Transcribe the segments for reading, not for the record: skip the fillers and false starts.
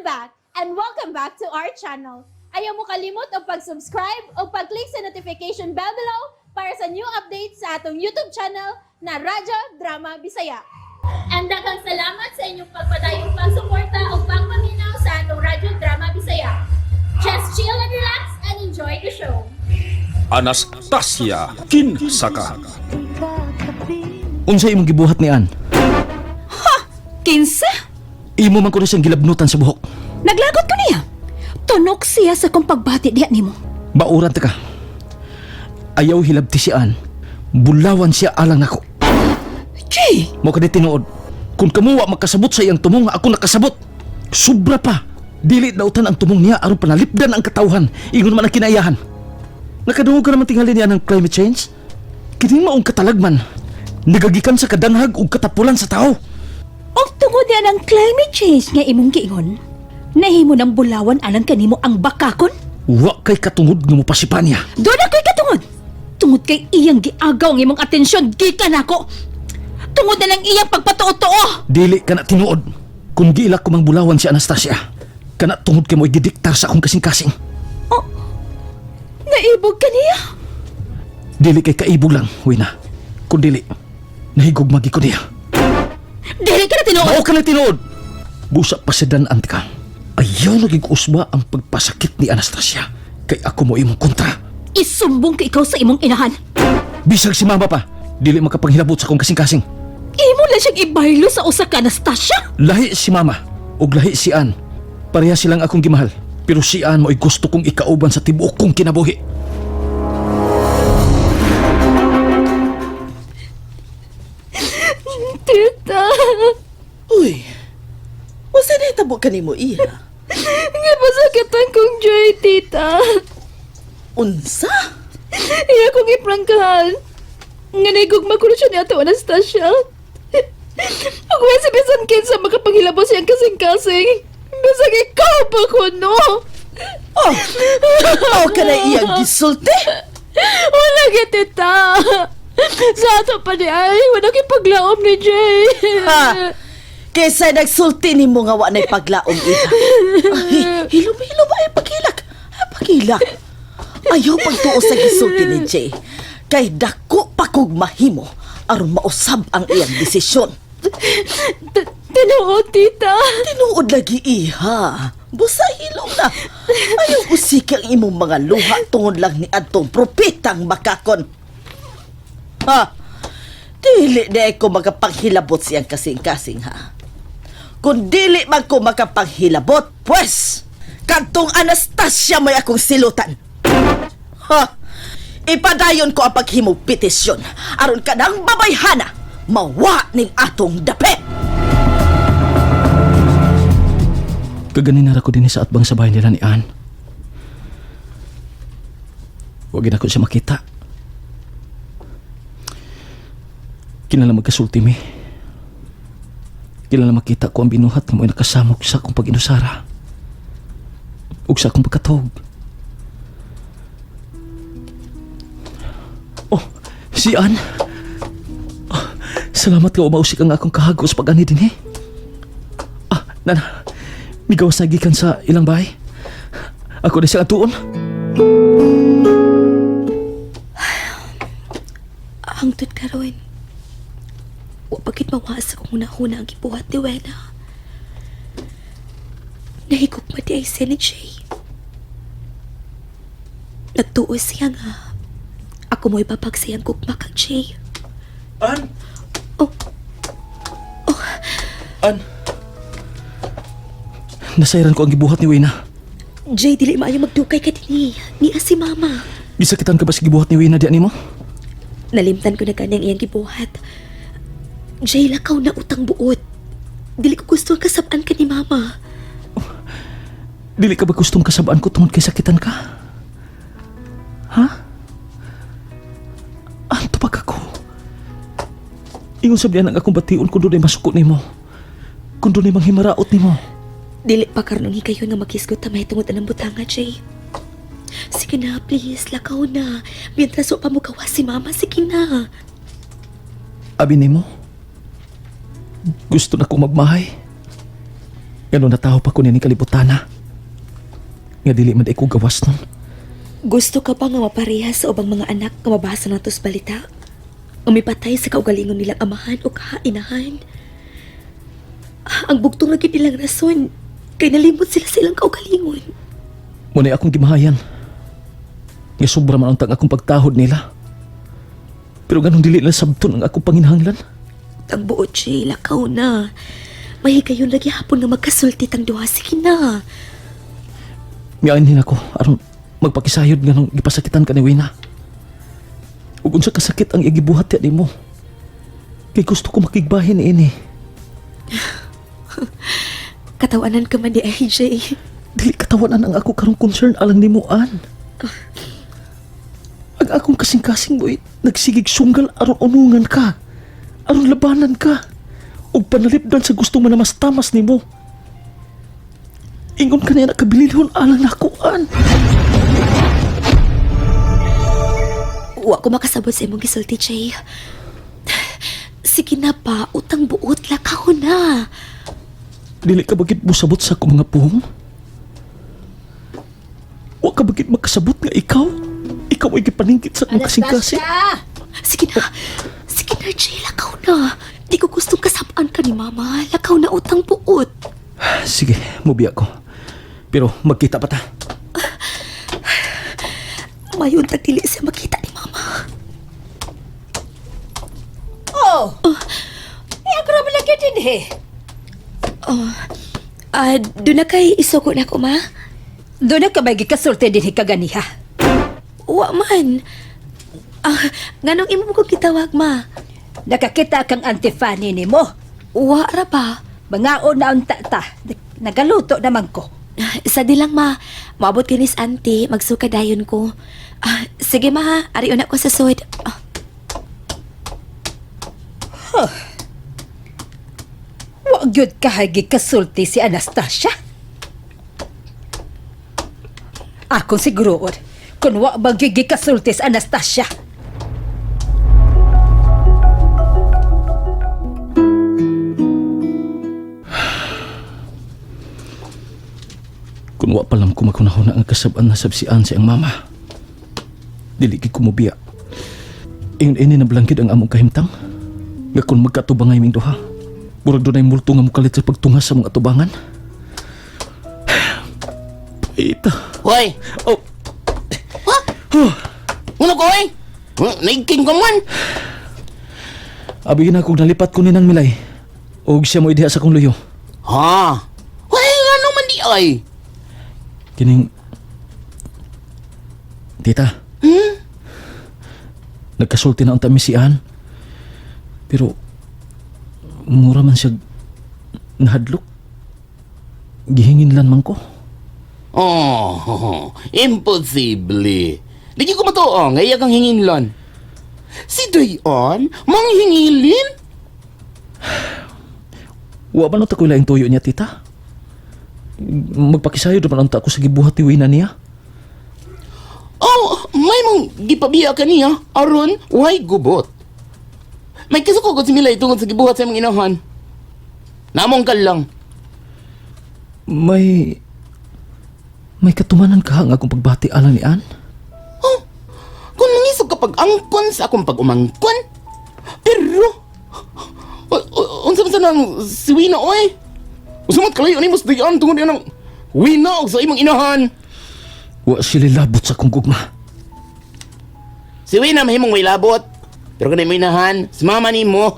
back and welcome back to our channel. Ayaw mo kalimot o pag-subscribe o pag-click sa notification bell below para sa new updates sa atong YouTube channel na Radyo Drama Bisaya. And daghang salamat sa inyong pagpadayong pagsuporta o pagpaminaw sa atong Radyo Drama Bisaya. Just chill and relax and enjoy the show. Anastasia Kinsaka. Unsa imong gibuhat ni Ann? Kinsa? Imo man ko na siyang gilabnutan sa buhok. Naglagot ko niya. Tunok siya sa kong pagbati diya nimo. Bauran ta ka. Ayaw hilabti si Ann. Bulawan siya alang nako. Jay! Mo kadi tinuod. Kung kamuwa magkasabot sa iyang tumong nga ako nakasabot. Sobra pa. Dili dautan ang tumong niya aron panalipdan ang katawhan. Ingon man ang kinayahan. Nakadungog ka naman tingali niya ng climate change. Kining maong katalagman. Nagagikan sa kadanhag ug katapulan sa tao. Og tungod yan ang climate change nga imong giingon, nahimo ng bulawan alang kanimo ang bakakon? Wa kay katungod nga mo pasipan niya. Doon ako'y katungod. Tungod kay iyang giagaw ang imong atensyon gikan ako. Tungod na lang iyang pagpatuo-tuo. Dili ka na tinuod. Kung giila ko mang bulawan si Anastasia, kana tungod kay mo igidiktar sa akong kasing-kasing. Oh, naibog ka niya? Dili kay kaibog lang, Wina. Kung dili, nahigog magi ko niya. Dili ka na tinuod. Mao ka na tinuod. Busa pa si Dan Antika. Ayaw naging usba ang pagpasakit ni Anastasia. Kay ako mo imong kontra. Isumbong ka ikaw sa imong inahan. Bisag si mama pa, dili makapanghilabot sa akong kasing-kasing. Imo lang siyang ibaylo sa usa ka Anastasia. Lahi si mama, ug lahi si Ann. Pareha silang akong gimahal. Pero si Ann mo'y gusto kong ikauban sa tibuok kong kinabuhi. Tita. Uy, wasa na itabo ka ni mo iya? Nga pasakitan kong Joy, tita. Unsa? Iya kong iprangkahan. Nga naigugma ko na siya ni Ato Anastasia. Ako ay sabisan kinsa makapanghilabos siyang kasing-kasing. Bisag ikaw pa ko, no? Oh, mao ka na iyang gisulti? Wala ka, tita. Sa ato pa ni ay, wala kipaglaom ni Jay. Ha? Kaysa nagsulti ni mo nga wa na'y paglaom iya. Ay, hilom-hilom ay pagilak. Pagilak. Ayaw pagtuo sa gisulti ni Jay. Kay dako pa kog mahimo aron mausab ang iyang desisyon. Tinuod, tita. Tinuod lagi iha. Busa hilom na. Ayaw usik ang imong mga luha tungod lang ni adtong propetang bakakon. Ha? Dili na ako makapanghilabot siyang kasing-kasing, ha? Kung dili man ko makapanghilabot, pues, kantong Anastasia may akong silutan. Ha? Ipadayon ko ang paghimong petisyon aron ka ng babayhana, mawa ning atong dapit. Kaganinara ko din sa atbang sa bahay nila ni Ann. Wagin ako siya makita. Kinala magkasulti mi. Kinala makita ko ang binuhat nga mo'y nakasamok sa akong pag-inusara. Ug sa akong pagkatog. Oh, si Ann. Oh, salamat ka umausik ang akong kahagos pag-ani din eh. Nana, migawas na gikan sa ilang bahay. Ako na siyang atuon. Hangtod karon. Wa pagit mawas akong una-una ang gibuhat ni Wena. Nahigugma di ay siya ni Jay. Nagtuo siya nga. Ako mo'y babagsayang gugma kag Jay. Ann? Oh. Ann? Nasairan ko ang gibuhat ni Wena. Jay, dili maayo magdukay ka din ni si Mama. Gisakitan ka ba sa gibuhat ni Wena di mo? Nalimtan ko na kanyang iyang gibuhat. Jay, lakaw na utang buot. Dili ko gusto ang kasabaan ka ni Mama. Dili ka ba gustong kasabaan ko tungod kay sakitan ka? Ha? Anto pag ako? Ingon sabihan ang akong bation kung doon ay masuko ni mo. Kung doon ay manghimaraot ni mo. Dili pa karnong hikayo nga makisgot tamay tungod anang butanga, Jay. Sige na, please. Lakaw na. Mientras pa mo kawas si Mama, sige na. Abi ni mo? Gusto na kong magmahay. Ganun na tao pa ko ni kalibutana. Nga dili man ko gawas nun. Gusto ka pa nga maparehas sa ubang mga anak nga mabasa na tos balita? Umipatay sa kaugalingon nilang amahan o kainahan? Ang bugtong lagi nilang rason, kay nalimot sila sa ilang kaugalingon. Muna akong gimahayan. Nga sobra man ang tang akong pagtahod nila. Pero ganun dili lang sabton ang akong panginahanglan. Ang buot siya, lakaw na. Mahikayon lagi hapon nga magkasulti tang duha. Sige na. Miyain din ako, aron magpakisayod nga nung gipasakitan ka ni Wina. Ug unsa kasakit ang igibuhat ya nimo. Kay gusto ko makigbahin ni ini. Katawanan ka man di AJ. Dili katawanan ang ako karong concern alang nimo an. Ang akong kasing-kasing boy, nagsigig sunggal aron unungan ka. Aron labanan ka. Ug panalipdan sa gusto mo na mas tamas nimo. Ingon ka niya nakabililhon alang nakuan. Wa ko makasabot sa imong gisulti, Jay. Sige na pa, utang buot, lakaw na. Dili ka bagit musabot sa akong mga puhong? Wa ka bagit magkasabot nga ikaw? Ikaw ay gipaningkit sa akong kasing-kasing? Sige na. Sige na, Jay, lakaw na. Di ko gustong kasabaan ka ni Mama. Lakaw na utang buot. Sige, mubiya ko. Pero magkita pa ta. Mayon tagdili siya makita ni Mama. Oh! Ako naman lagi din eh. Doon na kay isoko na ko, Ma? Doon na ka ba gikasulti din kaganiha? Wa man. Nganong imo mo ko kitawag, Ma? Nakakita kang Auntie Fanny ni mo. Wa ra pa. Mga una unta ta. Nagaluto naman ko. Sa di lang, Ma. Maabot kinis auntie, magsukadayon ko. Sige, Ma, ha. Ari una ko sa sud. Wa gyud ka gikasulti si Anastasia. Akong siguroon kung wa ba gyud gikasulti si Anastasia. Kung wa pa lang kumakunahon ang kasabaan na sabsian si ang mama. Dili ko mubiya. Ingon ini na blangkid ang among kahimtang. Nga kung magkatubangay ming duha. Murag doon ay multo nga mukalit sa pagtungas sa mga atubangan. Ita. Hoy! Oh, Ano ko eh? Naigking ka man! abihin akong nalipat ko ni nang milay. Og siya mo idiha sa kong luyo. Ha? Hoy, nga naman di ay! Kining... Tita. Nagkasulti na ang tamis si Ann. Pero... mura man siya... nahadlok. Gihingin lan man ko. Oh, imposible. Lagi ko matuong, ay kang hinginlon. Si Dayan, manghingilin? Wa ba nang takoy laing tuyo niya, tita? Magpakisayo naman ang tako sa gibuhat ni Wina niya. Oh, may mong gipabiya ka niya, aron, why gubot? May kasukugod si Milay tungod sa gibuhat sa imong inahan. Namong ka lang. May katumanan ka ang akong pagbati alang ni Ann? Oh, kung nangisog ka pag-angkon sa akong pag-umangkon. Pero, unsa man sa nang si Wina, oy? Usumat kalayo ni mas Dayan tungod yan ang Wina og sa imong inahan. Wa sila labot sa akong gugma. Si Wina mahimong may labot. Pero kanay mo inahan, si mama ni mo.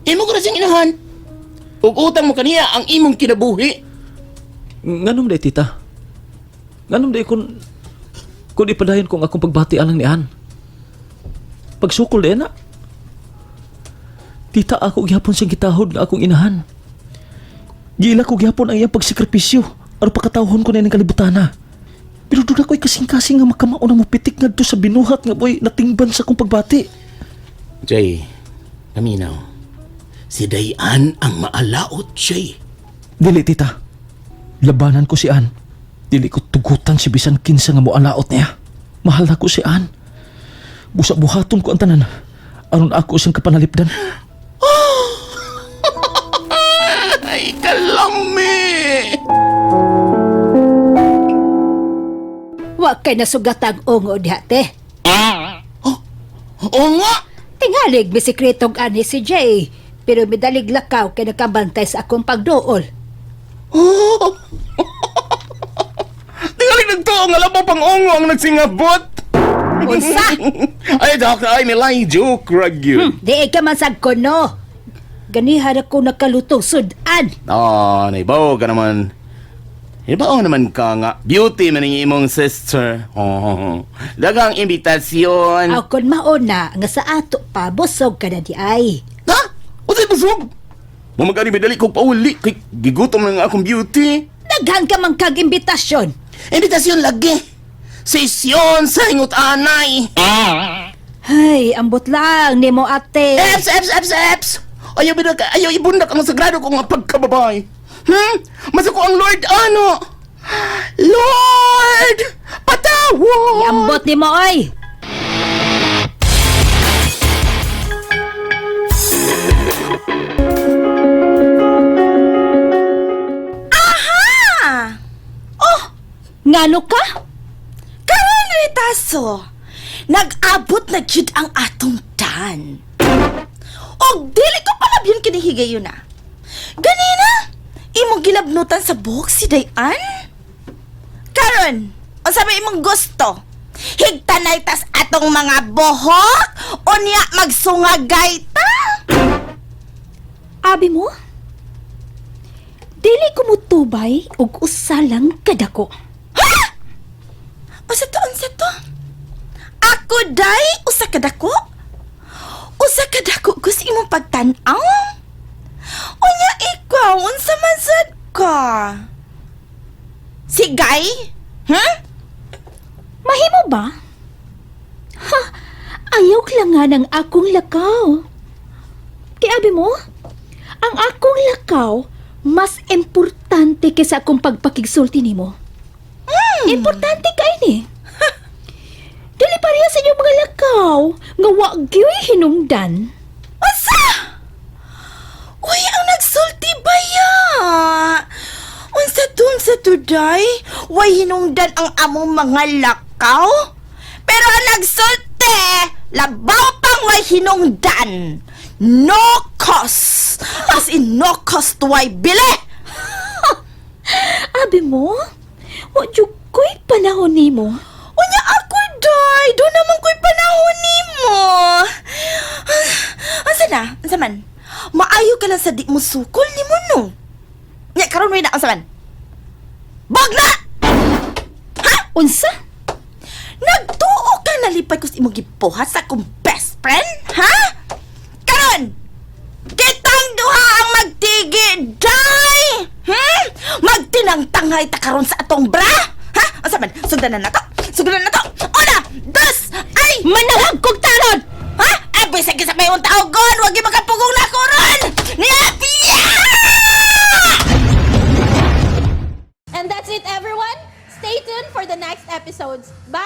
Imo ko na siyang inahan. Ug utang mo kaniya ang imong kinabuhi. Nganom day, tita? Nganom day kung ipadayon kong akong pagbati alang ni Ann? Pagsukol din na. Tita, ako gyapon siyang gitahod na akong inahan. Gila ko gyapon ang iyang pagsikripisyo. Aron pakatawhon ko na ng kalibutana. Pero doon ako'y kasing-kasing nga makamao na mo pitik nga doon sa binuhat nga boy natingban sa akong pagbati. Jay, kaminaw. Si Dayan ang maalaot, Jay. Dili, tita. Labanan ko si Ann. Dili ko tugutan si bisan kinsa nga moalaot niya. Mahal na ko si Ann. Busa-buhaton ko ang tanan. Aron ako siyang kapanalipdan. Ay, kalami. Wa kay nasugatang ungo diha te. Oo nga. Tingalig mi sikretong ani si Jay. Pero midalig lakaw kay nakabantay sa akong pagduol. Oh. Tingalig nagtuo nga labo pang ongo ang nagsingabot. Unsa? Ay, Dok, ay nilay joke rag yun. Di ka man sad ko no. Ganihan ako nakalutong sudan. Naibaw ka naman. Ibaw naman ka nga. Beauty man ang imong sister. Oh. Dagang imbitasyon. Aw kon mauna nga sa ato pa busog ka na di ay. Ha? O sa'y busog? Mamagani medali kong pauli. Kay gigutom na nga akong beauty. Daghan ka man kag imbitasyon. Imbitasyon lagi. Sesyon sa hingot anay. Hay, ambot lang nimo ate. Eps! Ayaw ibundak ang sagrado kong pagkababay. Masako ang Lord ano? Lord! Patawad! Ambot nimo oy. Ngano ka? Karon ritaso, nag-abot na jud ang atong dan. Og dili ko palabyon kinihigayon na. Ganina, imong gilabnutan sa buhok si Dayan? Karon, unsa ba imong gusto? Higtanay tas atong mga buhok o niya magsungagay ta? Abi mo? Dili ko mutubay og usa lang kadako. Unsa to? Ako day usa ka dako? Usa ka dako gusto imong pagtan-aw? Unya ikaw unsa man sad ka? Si Guy? Mahimo ba? Ha, ayaw lang nga ng akong lakaw. Kaya abi mo, ang akong lakaw mas importante kaysa akong pagpakigsulti nimo. Importante kay ni. Dili pareha sa inyong mga lakaw nga wa gyud hinungdan. Unsa? Uy, ang nagsulti ba ya? Unsa today? Way hinungdan ang among mga lakaw? Pero ang nagsulti, labaw pang way hinungdan. No cost. As in no cost way bili. Abi mo, wa jud ko'y panahon nimo. Unya ako, day. Doon naman ko'y panahon nimo. Ansa man? Maayo ka lang sa di mo sukol ni mo, no? Nya, karon way na, ansa man? Bag na! Unsa? Nagtuo ka nalipay ko sa imong gibuhat sa akong best friend, ha? Karon! Kitang duha ang magtigi, day! Magtinang-tanghay ta karon sa atong bra? Ha? Ansa man? Sugdan na to? Una! Dos! Ay! Manawag kog talon! Ha? Abay sa kisa may tao gon! Huwag yung makapugong na ko ron! Niapia! And that's it, everyone. Stay tuned for the next episodes. Bye!